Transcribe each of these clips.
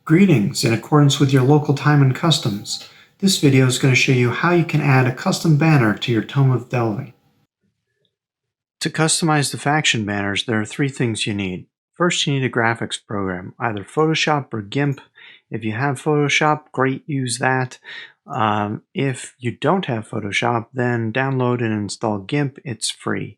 Greetings. In accordance with your local time and customs, this video is going to show you how you can add a custom banner to your Tome of Delving. To customize the faction banners, there are three things you need. First, you need a graphics program, either Photoshop or Gimp. If you have Photoshop, great, use that. If you don't have Photoshop, then download and install Gimp. It's free.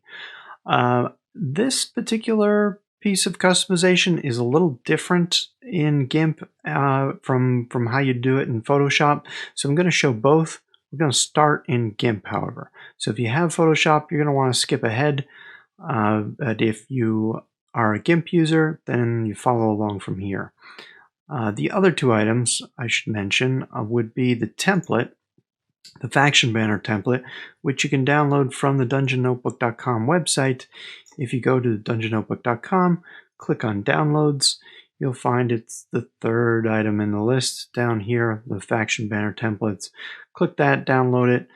This particular piece of customization is a little different in Gimp from how you do it in Photoshop. So I'm going to show both. We're going to start in Gimp, however. So if you have Photoshop, you're going to want to skip ahead. But if you are a Gimp user, then you follow along from here. The other two items I should mention would be the template, the faction banner template, which you can download from the dungeonnotebook.com website. If you go to dungeonnotebook.com, click on downloads, you'll find it's the third item in the list down here, the faction banner templates. Click that, download it.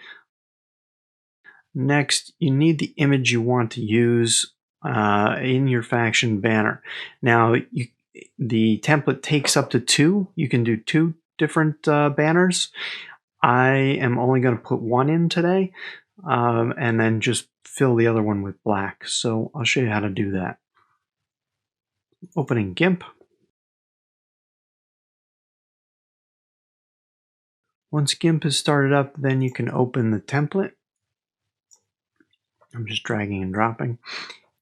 Next, you need the image you want to use in your faction banner. Now, the template takes up to two. You can do two different banners. I am only going to put one in today and then just fill the other one with black. So I'll show you how to do that. Opening Gimp. Once Gimp is started up, then you can open the template. I'm just dragging and dropping.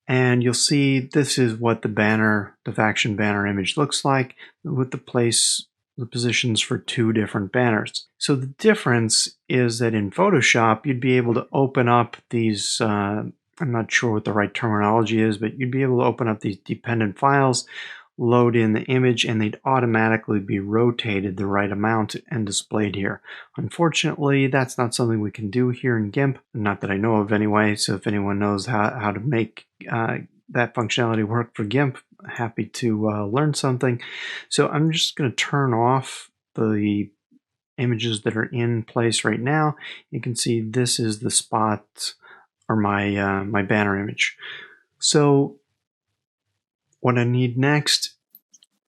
And you'll see this is what the banner, the faction banner image looks like with the positions for two different banners. So the difference is that in Photoshop, you'd be able to open up these, I'm not sure what the right terminology is, but you'd be able to open up these dependent files, load in the image, and they'd automatically be rotated the right amount and displayed here. Unfortunately, that's not something we can do here in Gimp, not that I know of anyway, so if anyone knows how to make that functionality work for Gimp, happy to learn something. So I'm just going to turn off the images that are in place right now. You can see this is the spot or my banner image. So what I need next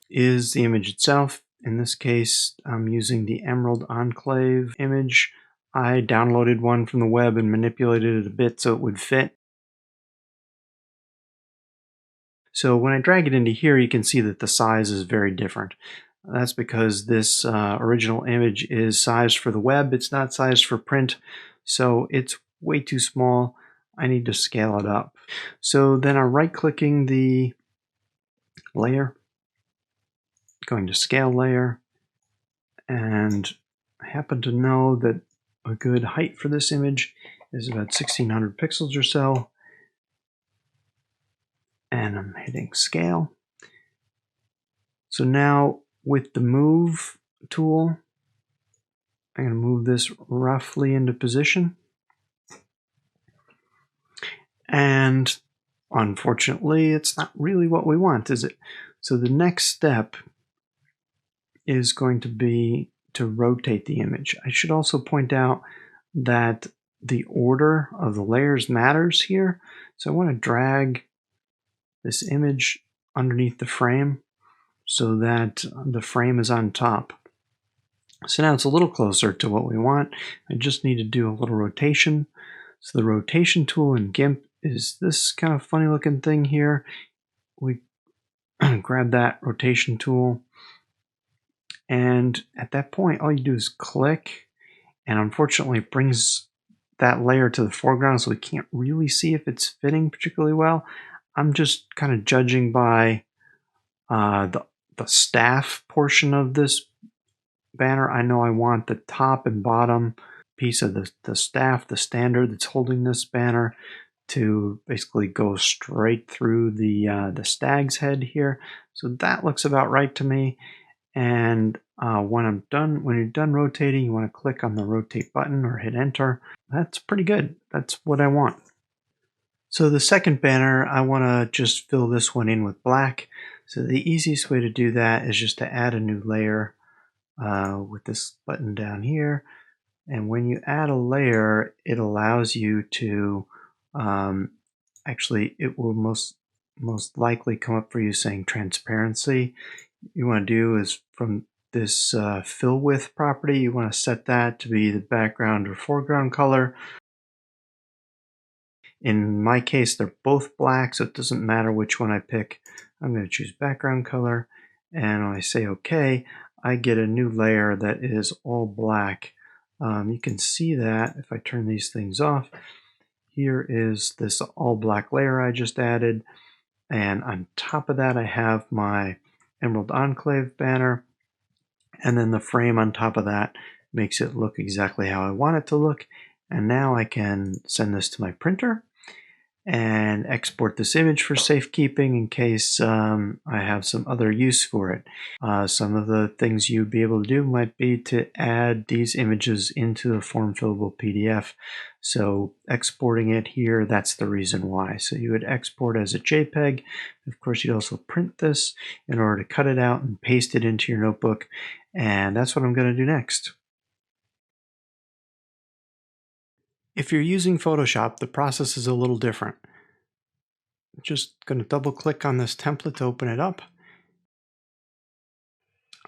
is the image itself. In this case, I'm using the Emerald Enclave image. I downloaded one from the web and manipulated it a bit so it would fit. So when I drag it into here, you can see that the size is very different. That's because this original image is sized for the web. It's not sized for print, so it's way too small. I need to scale it up. So then I'm right-clicking the layer, going to scale layer, and I happen to know that a good height for this image is about 1600 pixels or so. And I'm hitting scale. So now with the move tool, I'm going to move this roughly into position. And unfortunately, it's not really what we want, is it? So the next step is going to be to rotate the image. I should also point out that the order of the layers matters here. So I want to drag this image underneath the frame so that the frame is on top. So now it's a little closer to what we want. I just need to do a little rotation. So the rotation tool in Gimp is this kind of funny looking thing here. We grab that rotation tool, and at that point all you do is click, and unfortunately it brings that layer to the foreground so we can't really see if it's fitting particularly well. I'm just kind of judging by the staff portion of this banner. I know I want the top and bottom piece of the staff, the standard that's holding this banner, to basically go straight through the stag's head here. So that looks about right to me. And when you're done rotating, you want to click on the rotate button or hit enter. That's pretty good. That's what I want. So the second banner, I want to just fill this one in with black. So the easiest way to do that is just to add a new layer with this button down here. And when you add a layer, it allows you to, actually it will most likely come up for you saying transparency. You want to do is from this fill width property. You want to set that to be the background or foreground color. In my case, they're both black, so it doesn't matter which one I pick. I'm going to choose background color, and when I say OK, I get a new layer that is all black. You can see that if I turn these things off. Here is this all black layer I just added, and on top of that I have my Emerald Enclave banner, and then the frame on top of that makes it look exactly how I want it to look. And now I can send this to my printer and export this image for safekeeping in case I have some other use for it. Some of the things you'd be able to do might be to add these images into a form-fillable PDF. So exporting it here, that's the reason why. So you would export as a JPEG. Of course, you'd also print this in order to cut it out and paste it into your notebook. And that's what I'm going to do next. If you're using Photoshop, the process is a little different. I'm just going to double click on this template to open it up.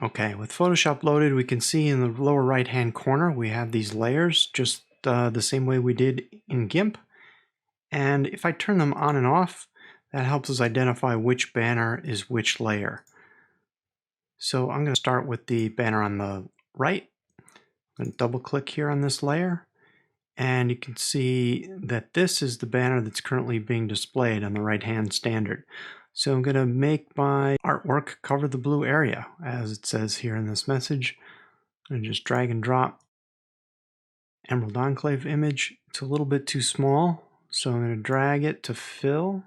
Okay, with Photoshop loaded, we can see in the lower right hand corner we have these layers, just the same way we did in Gimp. And if I turn them on and off, that helps us identify which banner is which layer. So I'm going to start with the banner on the right. I'm going to double click here on this layer. And you can see that this is the banner that's currently being displayed on the right-hand standard. So I'm going to make my artwork cover the blue area, as it says here in this message. And just drag and drop Emerald Enclave image. It's a little bit too small, so I'm going to drag it to fill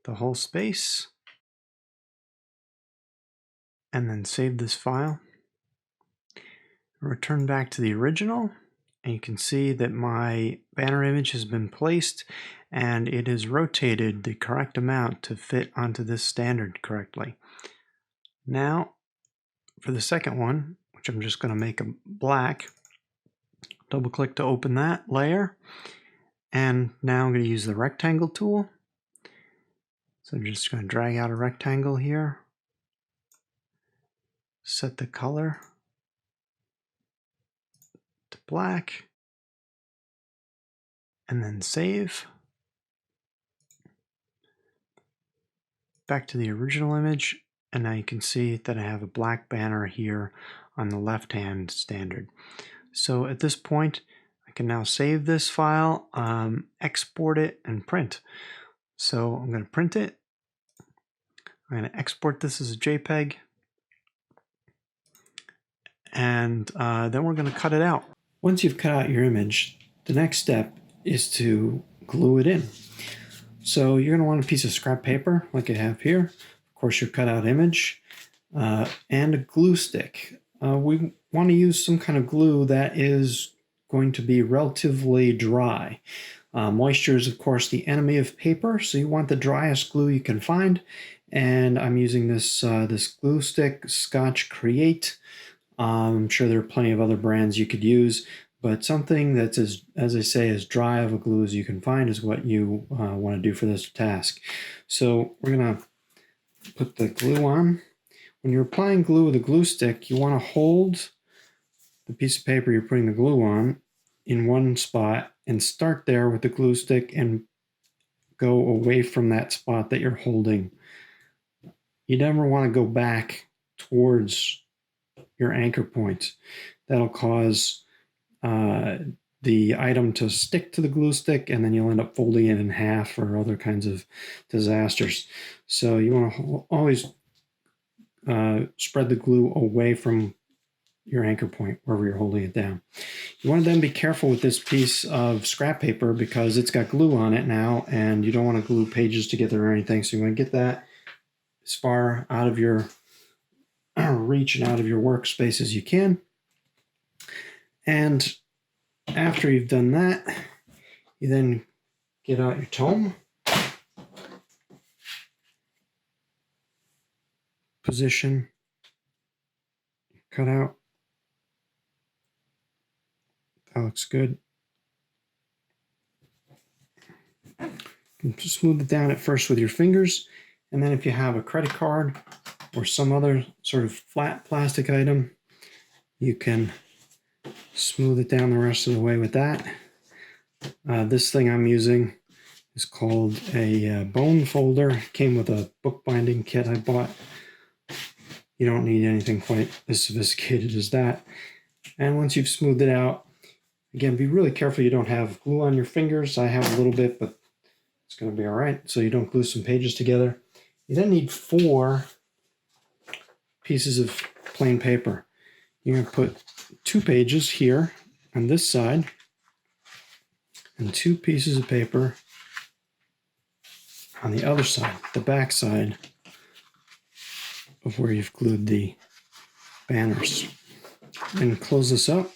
the whole space. And then save this file. Return back to the original. And you can see that my banner image has been placed and it is rotated the correct amount to fit onto this standard correctly. Now, for the second one, which I'm just going to make a black, double click to open that layer. And now I'm going to use the rectangle tool. So I'm just going to drag out a rectangle here, set the color to black, and then save. Back to the original image, and now you can see that I have a black banner here on the left-hand standard. So at this point, I can now save this file, export it, and print. So I'm going to print it. I'm going to export this as a JPEG, and then we're going to cut it out. Once you've cut out your image, the next step is to glue it in. So you're going to want a piece of scrap paper like I have here, of course your cutout image, and a glue stick. We want to use some kind of glue that is going to be relatively dry. Moisture is of course the enemy of paper, so you want the driest glue you can find. And I'm using this, this glue stick, Scotch Create. I'm sure there are plenty of other brands you could use, but something that's, as I say, as dry of a glue as you can find is what you want to do for this task. So we're going to put the glue on. When you're applying glue with a glue stick, you want to hold the piece of paper you're putting the glue on in one spot and start there with the glue stick and go away from that spot that you're holding. You never want to go back towards your anchor point. That'll cause the item to stick to the glue stick, and then you'll end up folding it in half or other kinds of disasters. So you want to always spread the glue away from your anchor point wherever you're holding it down. You want to then be careful with this piece of scrap paper because it's got glue on it now, and you don't want to glue pages together or anything. So you want to get that as far out of your reach and out of your workspace as you can. And after you've done that, you then get out your tome, position, cut out. That looks good. You can smooth it down at first with your fingers, and then if you have a credit card, or some other sort of flat plastic item, you can smooth it down the rest of the way with that. This thing I'm using is called a bone folder. It came with a bookbinding kit I bought. You don't need anything quite as sophisticated as that. And once you've smoothed it out, again, be really careful you don't have glue on your fingers. I have a little bit, but it's going to be all right. So you don't glue some pages together. You then need 4 pieces of plain paper. You're going to put 2 pages here on this side and 2 pieces of paper on the other side, the back side of where you've glued the banners. And close this up,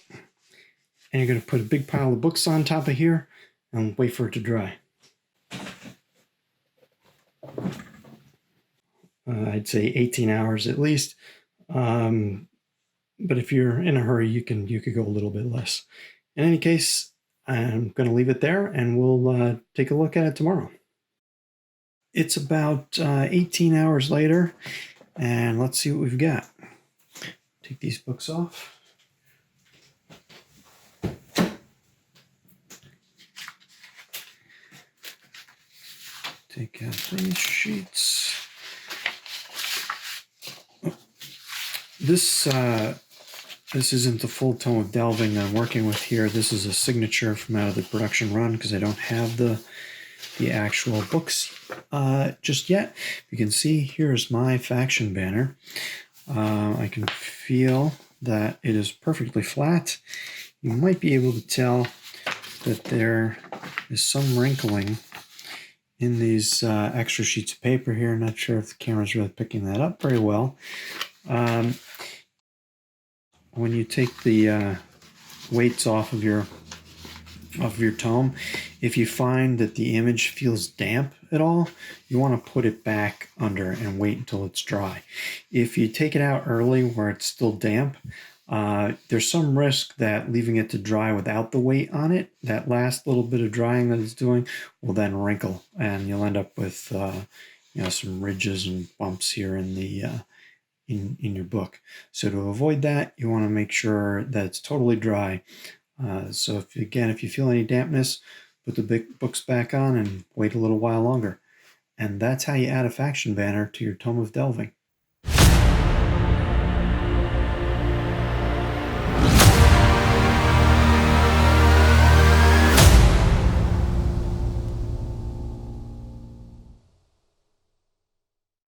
and you're going to put a big pile of books on top of here and wait for it to dry. I'd say 18 hours at least, but if you're in a hurry, you could go a little bit less. In any case, I'm going to leave it there, and we'll take a look at it tomorrow. It's about 18 hours later, and let's see what we've got. Take these books off. Take out these sheets. This isn't the full Tome of Delving I'm working with here. This is a signature from out of the production run because I don't have the actual books just yet. You can see here's my faction banner. I can feel that it is perfectly flat. You might be able to tell that there is some wrinkling in these extra sheets of paper here. Not sure if the camera's really picking that up very well. When you take the weights off of your tome, if you find that the image feels damp at all, you want to put it back under and wait until it's dry. If you take it out early where it's still damp, there's some risk that leaving it to dry without the weight on it, that last little bit of drying that it's doing, will then wrinkle, and you'll end up with some ridges and bumps here in the in your book. So to avoid that, you want to make sure that it's totally dry. So if you feel any dampness, put the big books back on and wait a little while longer. And that's how you add a faction banner to your Tome of Delving.